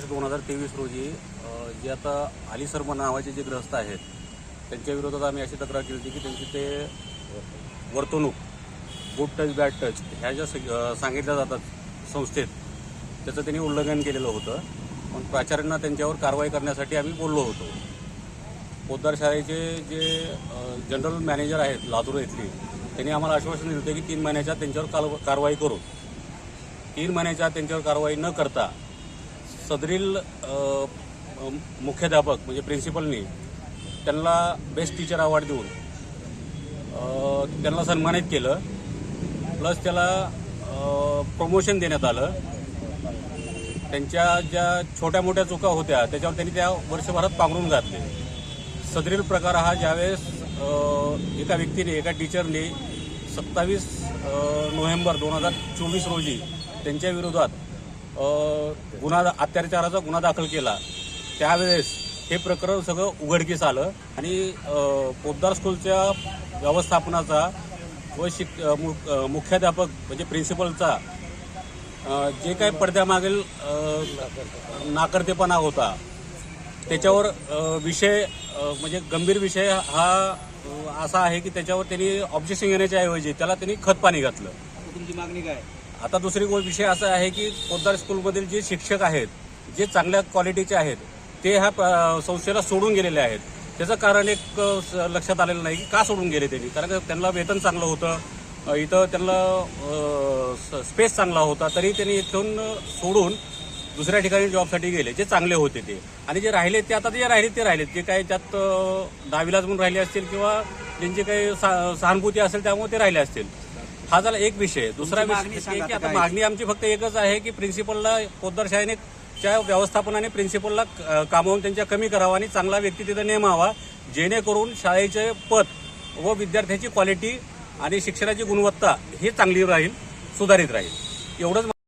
मार्च 2023 रोजी जे आता अली शर्मा नावाचे जे ग्रस्त आहेत त्यांच्या विरोधात आम्ही अशी तक्रार केली होती की त्यांची ते वर्तणूक गुड टच बॅड टच ह्या ज्या सांगितल्या जातात संस्थेत त्याचं त्यांनी उल्लंघन केलेलं होतं. पण प्राचार्यांना त्यांच्यावर कारवाई करण्यासाठी आम्ही बोललो होतो. पोद्दार शाळेचे जे जनरल मॅनेजर आहेत लातूर येथली त्यांनी आम्हाला आश्वासन दिलं होतं की 3 महिन्याच्या त्यांच्यावर कारवाई करू. 3 महिन्याच्या त्यांच्यावर कारवाई न करता सदरील मुख्याध्यापक म्हणजे प्रिन्सिपलनी त्यांना बेस्ट टीचर अवॉर्ड देऊन त्यांना सन्मानित केलं. प्लस त्याला प्रमोशन देण्यात आलं. त्यांच्या ज्या छोट्या मोठ्या चुका होत्या त्याच्यावर त्यांनी त्या वर्षभरात पांघरून घातले. सदरील प्रकार हा ज्यावेळेस एका व्यक्तीने एका टीचरने 27 नोव्हेंबर 2024 रोजी त्यांच्या विरोधात अत्याचाराचा गुन्हा दाखल केला त्यावेळेस हे प्रकरण सगळं उघडकीस आलं आणि पोद्दार स्कूलच्या व्यवस्थापनाचा व मुख्याध्यापक म्हणजे प्रिन्सिपलचा जे काही पडद्यामागील नाकर्तेपणा होता त्याच्यावर विषय म्हणजे गंभीर विषय हा असा आहे की त्याच्यावर त्यांनी ऑब्जेक्शन घेण्याच्या ऐवजी त्याला त्यांनी खतपाणी घातलं. तुमची मागणी काय? आता दुसरी विषय असा आहे की पोद्दार स्कूलमधील जे शिक्षक आहेत जे चांगल्या क्वालिटीचे आहेत ते ह्या संस्थेला सोडून गेलेले आहेत. त्याचं कारण एक लक्षात आलेलं नाही की का सोडून गेले त्यांनी. कारण त्यांना वेतन चांगलं होतं, इथं त्यांना स्पेस चांगला होता, तरी त्यांनी इथून सोडून दुसऱ्या ठिकाणी जॉबसाठी गेले जे चांगले होते ते. आणि जे राहिले ते आता जे राहिलेत जे काही त्यात दाविलाज म्हणून राहिले असतील किंवा ज्यांची काही सहानुभूती असेल त्यामुळे ते राहिले असतील. हा झाला एक विषय. दुसरा विषय की आता मागणी आमची फक्त एकच आहे की प्रिन्सिपलला पोद्दार शाळेच्या व्यवस्थापनाने प्रिन्सिपलला कामावून त्यांच्या कमी करावं आणि चांगला व्यक्ती तिथं नेमावा जेणेकरून शाळेचे पद व विद्यार्थ्याची क्वालिटी आणि शिक्षणाची गुणवत्ता ही चांगली राहील, सुधारित राहील. एवढंच